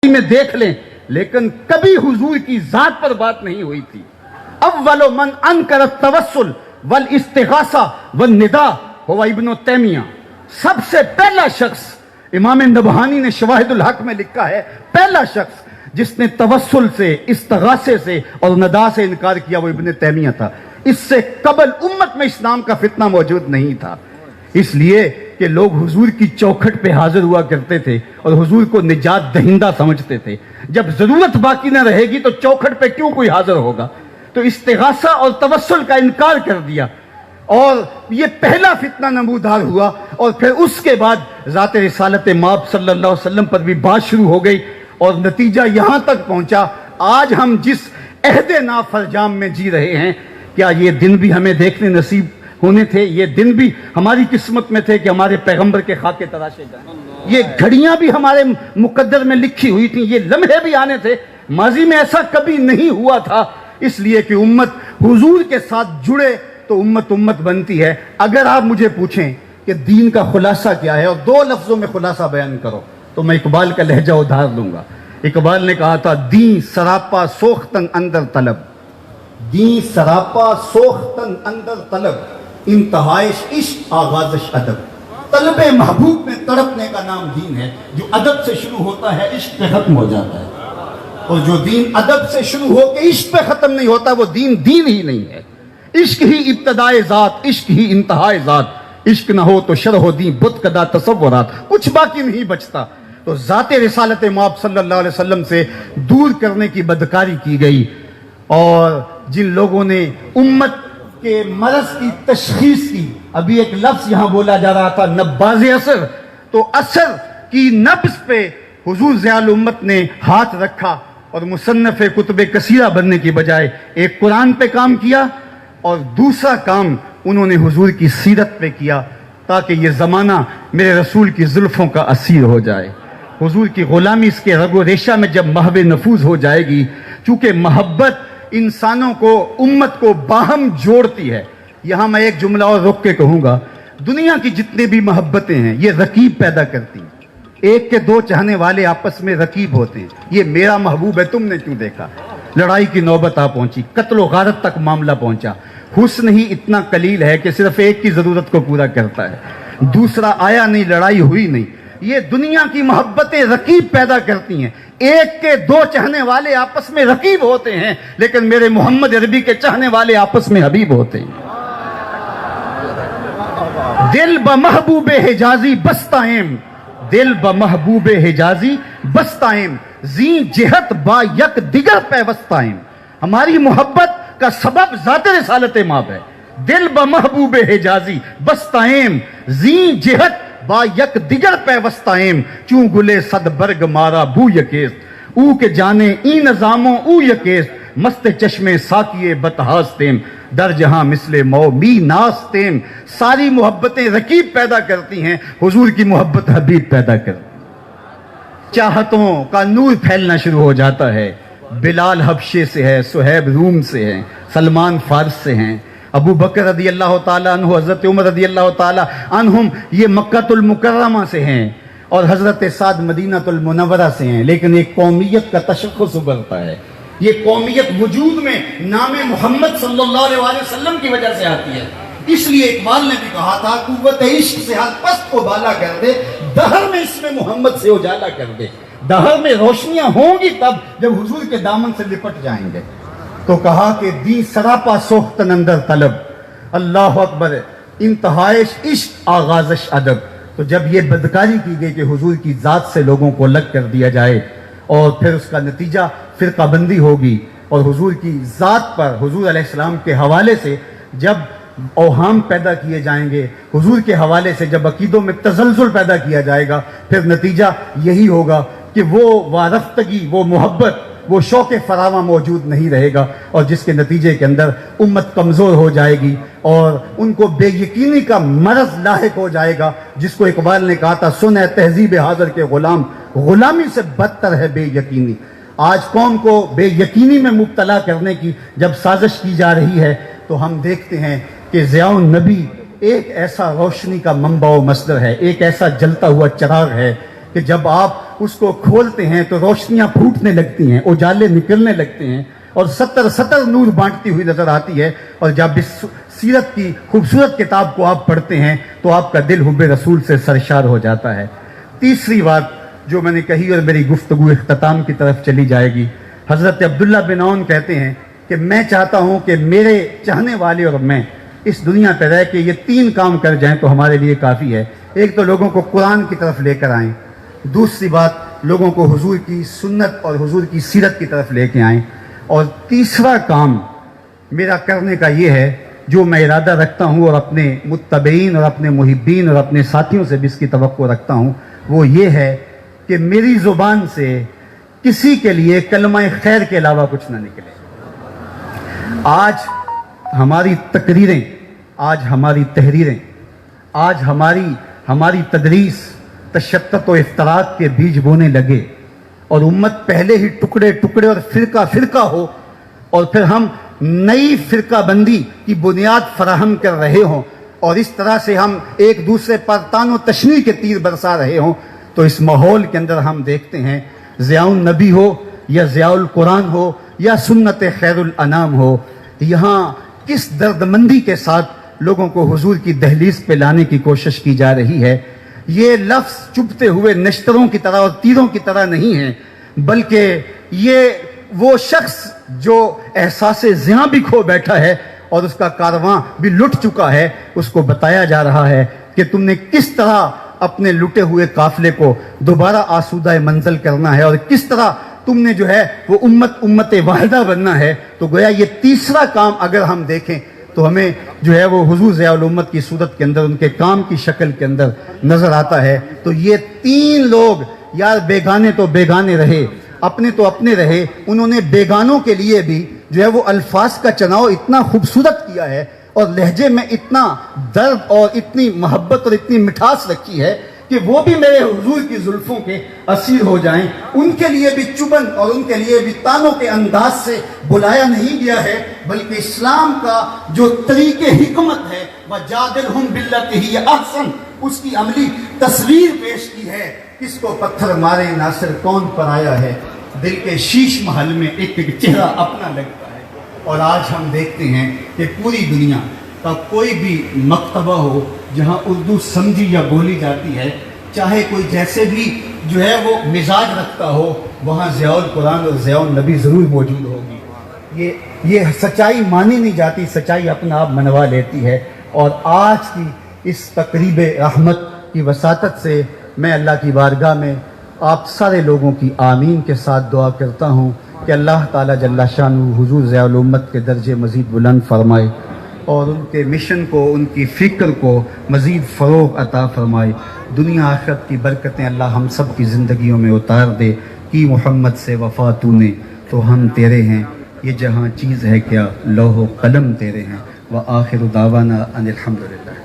میں دیکھ لیں لیکن کبھی حضور کی ذات پر بات نہیں ہوئی تھی. اول من انکر التوسل والاستغاثہ والنداء ہوا ابن تیمیہ. سب سے پہلا شخص، امام نبہانی نے شواہد الحق میں لکھا ہے، پہلا شخص جس نے توسل سے، استغاثے سے اور ندا سے انکار کیا وہ ابن تیمیہ تھا. اس سے قبل امت میں اسلام کا فتنہ موجود نہیں تھا، اس لیے کہ لوگ حضور کی چوکھٹ پہ حاضر ہوا کرتے تھے اور حضور کو نجات دہندہ سمجھتے تھے. جب ضرورت باقی نہ رہے گی تو چوکھٹ پہ کیوں کوئی حاضر ہوگا؟ تو استغاثہ اور توسل کا انکار کر دیا اور یہ پہلا فتنہ نمودار ہوا. اور پھر اس کے بعد ذات رسالت مآب صلی اللہ علیہ وسلم پر بھی بات شروع ہو گئی اور نتیجہ یہاں تک پہنچا. آج ہم جس عہد نافرجام میں جی رہے ہیں، کیا یہ دن بھی ہمیں دیکھنے نصیب ہونے تھے؟ یہ دن بھی ہماری قسمت میں تھے کہ ہمارے پیغمبر کے خاکے تراشے جائیں؟ یہ گھڑیاں بھی ہمارے مقدر میں لکھی ہوئی تھیں، یہ لمحے بھی آنے تھے. ماضی میں ایسا کبھی نہیں ہوا تھا، اس لیے کہ امت حضور کے ساتھ جڑے تو امت بنتی ہے. اگر آپ مجھے پوچھیں کہ دین کا خلاصہ کیا ہے اور دو لفظوں میں خلاصہ بیان کرو تو میں اقبال کا لہجہ ادھار لوں گا. اقبال نے کہا تھا، دین سراپا سوختن اندر طلب، دین سراپا سوختن اندر طلب، انتہائش عشق آغازش ادب. طلب محبوب میں تڑپنے کا نام دین ہے. جو ادب سے شروع ہوتا ہے عشق پہ ختم ہو جاتا ہے، اور جو دین ادب سے شروع ہو کے عشق پہ ختم نہیں ہوتا وہ دین ہی نہیں ہے. عشق ہی ابتدائے ذات، عشق ہی انتہائے ذات. عشق نہ ہو تو شرح و دین بت کدا تصورات، کچھ باقی نہیں بچتا. تو ذات رسالت مآب صلی اللہ علیہ وسلم سے دور کرنے کی بدکاری کی گئی. اور جن لوگوں نے امت کے مرض کی تشخیص کی، ابھی ایک لفظ یہاں بولا جا رہا تھا نباز اثر، تو اثر کی نبض پہ حضور ضیاء الامت نے ہاتھ رکھا اور مصنف کتب کثیرہ بننے کی بجائے ایک قرآن پہ کام کیا اور دوسرا کام انہوں نے حضور کی سیرت پہ کیا، تاکہ یہ زمانہ میرے رسول کی زلفوں کا اسیر ہو جائے. حضور کی غلامی اس کے رگ و ریشہ میں جب محو نفوذ ہو جائے گی، چونکہ محبت انسانوں کو، امت کو باہم جوڑتی ہے. یہاں میں ایک جملہ اور رک کے کہوں گا، دنیا کی جتنے بھی محبتیں ہیں یہ رقیب پیدا کرتی ہیں. ایک کے دو چاہنے والے آپس میں رقیب ہوتے ہیں، یہ میرا محبوب ہے تم نے کیوں دیکھا. لڑائی کی نوبت آ پہنچی، قتل و غارت تک معاملہ پہنچا. حسن ہی اتنا قلیل ہے کہ صرف ایک کی ضرورت کو پورا کرتا ہے، دوسرا آیا نہیں، لڑائی ہوئی نہیں. یہ دنیا کی محبتیں رقیب پیدا کرتی ہیں. ایک کے دو چاہنے والے آپس میں رقیب ہوتے ہیں، لیکن میرے محمد عربی کے چاہنے والے آپس میں حبیب ہوتے ہیں. دل بمحبوب حجازی بستائم، دل بمحبوب حجازی بستائم، زی جہت با یک دیگر پیوستائم. ہماری محبت کا سبب ذات رسالت مآب ہے. دل بمحبوب حجازی بستائم، زی جہت با یک دیگر پیوستائم، چون گلے صد برگ مارا بو یکیست، او کے جانے ای نظاموں او یکیست، مست چشم ساکیے بتہاستیم، در جہاں مثل مو می ناستیم. ساری محبتیں رقیب پیدا کرتی ہیں، حضور کی محبت حبیب پیدا کرتی. چاہتوں کا نور پھیلنا شروع ہو جاتا ہے. بلال حبشے سے ہے، صہیب روم سے ہیں، سلمان فارس سے ہیں، ابو بکر رضی اللہ تعالیٰ عنہ، حضرت عمر رضی اللہ تعالیٰ عنہم یہ مکہ المکرمہ سے ہیں، اور حضرت سعد مدینہ المنورہ سے ہیں. لیکن ایک قومیت کا تشخص ابھرتا ہے. یہ قومیت وجود میں نام محمد صلی اللہ علیہ وسلم کی وجہ سے آتی ہے. اس لیے اقبال نے بھی کہا تھا، قوت عشق سے ہر پست کو بالا کر دے، دہر میں اس میں محمد سے اجالا کر دے. دہر میں روشنیاں ہوں گی تب جب حضور کے دامن سے لپٹ جائیں گے. تو کہا کہ دی سراپا سوختن اندر طلب، اللہ اکبر، انتہائش عشق آغازش ادب. تو جب یہ بدکاری کی گئی کہ حضور کی ذات سے لوگوں کو الگ کر دیا جائے اور پھر اس کا نتیجہ فرقہ بندی ہوگی، اور حضور کی ذات پر، حضور علیہ السلام کے حوالے سے جب اوہام پیدا کیے جائیں گے، حضور کے حوالے سے جب عقیدوں میں تزلزل پیدا کیا جائے گا، پھر نتیجہ یہی ہوگا کہ وہ وارفتگی، وہ محبت، وہ شوق فراواں موجود نہیں رہے گا، اور جس کے نتیجے کے اندر امت کمزور ہو جائے گی اور ان کو بے یقینی کا مرض لاحق ہو جائے گا، جس کو اقبال نے کہا تھا، سن ہے تہذیب حاضر کے غلام، غلامی سے بدتر ہے بے یقینی. آج قوم کو بے یقینی میں مبتلا کرنے کی جب سازش کی جا رہی ہے تو ہم دیکھتے ہیں کہ ضیاء النبی ایک ایسا روشنی کا منبع و مصدر ہے، ایک ایسا جلتا ہوا چراغ ہے کہ جب آپ اس کو کھولتے ہیں تو روشنیاں پھوٹنے لگتی ہیں, اجالے نکلنے لگتے ہیں, اور 70 نور بانٹتی ہوئی نظر آتی ہے. اور جب اس سیرت کی خوبصورت کتاب کو آپ پڑھتے ہیں تو آپ کا دل حب رسول سے سرشار ہو جاتا ہے. تیسری بات جو میں نے کہی, اور میری گفتگو اختتام کی طرف چلی جائے گی, حضرت عبداللہ بن عون کہتے ہیں کہ میں چاہتا ہوں کہ میرے چاہنے والے اور میں اس دنیا پہ رہ کے یہ 3 کام کر جائیں تو ہمارے لیے کافی ہے. ایک تو لوگوں کو قرآن کی طرف لے کر آئیں, دوسری بات لوگوں کو حضور کی سنت اور حضور کی سیرت کی طرف لے کے آئیں, اور تیسرا کام میرا کرنے کا یہ ہے جو میں ارادہ رکھتا ہوں اور اپنے متبعین اور اپنے محبین اور اپنے ساتھیوں سے بھی اس کی توقع رکھتا ہوں, وہ یہ ہے کہ میری زبان سے کسی کے لیے کلمہ خیر کے علاوہ کچھ نہ نکلے. آج ہماری تقریریں, آج ہماری تحریریں, آج ہماری تدریس تشتت و افتراق کے بیج بونے لگے, اور امت پہلے ہی ٹکڑے ٹکڑے اور فرقہ فرقہ ہو, اور پھر ہم نئی فرقہ بندی کی بنیاد فراہم کر رہے ہوں, اور اس طرح سے ہم ایک دوسرے پر تان و تشنیع کے تیر برسا رہے ہوں. تو اس ماحول کے اندر ہم دیکھتے ہیں ضیاء النبی ہو یا ضیاء القرآن ہو یا سنت خیر الانام ہو, یہاں کس درد مندی کے ساتھ لوگوں کو حضور کی دہلیز پہ لانے کی کوشش کی جا رہی ہے. یہ لفظ چبھتے ہوئے نشتروں کی طرح اور تیروں کی طرح نہیں ہے, بلکہ یہ وہ شخص جو احساس زیاں بھی کھو بیٹھا ہے اور اس کا کارواں بھی لٹ چکا ہے, اس کو بتایا جا رہا ہے کہ تم نے کس طرح اپنے لٹے ہوئے قافلے کو دوبارہ آسودہ منزل کرنا ہے, اور کس طرح تم نے جو ہے وہ امت واحدہ بننا ہے. تو گویا یہ تیسرا کام اگر ہم دیکھیں تو ہمیں جو ہے وہ حضور ضیاء الامت کی صورت کے اندر, ان کے کام کی شکل کے اندر نظر آتا ہے. تو یہ 3 لوگ یار بیگانے تو بیگانے رہے, اپنے تو اپنے رہے, انہوں نے بیگانوں کے لیے بھی جو ہے وہ الفاظ کا چناؤ اتنا خوبصورت کیا ہے, اور لہجے میں اتنا درد اور اتنی محبت اور اتنی مٹھاس رکھی ہے کہ وہ بھی میرے حضور کی زلفوں کے اسیر ہو جائیں. ان کے لیے بھی چبن اور ان کے لیے بھی تانوں کے انداز سے بلایا نہیں گیا ہے, بلکہ اسلام کا جو طریق حکمت ہے وَجَادِلْهُمْ بِالَّتِي هِيَ أَحْسَنُ, اس کی عملی تصویر پیش کی ہے. کس کو پتھر مارے ناصر کون پر آیا ہے, دل کے شیش محل میں ایک ایک چہرہ اپنا لگتا ہے. اور آج ہم دیکھتے ہیں کہ پوری دنیا کا کوئی بھی مکتبہ ہو جہاں اردو سمجھی یا بولی جاتی ہے, چاہے کوئی جیسے بھی جو ہے وہ مزاج رکھتا ہو, وہاں ضیاء القرآن اور ضیاء النبی ضرور موجود ہوگی. یہ سچائی مانی نہیں جاتی, سچائی اپنا آپ منوا لیتی ہے. اور آج کی اس تقریب رحمت کی وساطت سے میں اللہ کی بارگاہ میں آپ سارے لوگوں کی آمین کے ساتھ دعا کرتا ہوں کہ اللہ تعالیٰ جل شانہ حضور ضیاء الامت کے درجے مزید بلند فرمائے, اور ان کے مشن کو, ان کی فکر کو مزید فروغ عطا فرمائے. دنیا آخرت کی برکتیں اللہ ہم سب کی زندگیوں میں اتار دے. کی محمد سے وفا تو نے تو ہم تیرے ہیں, یہ جہاں چیز ہے کیا لوح و قلم تیرے ہیں. وآخر دعوانا ان الحمدللہ.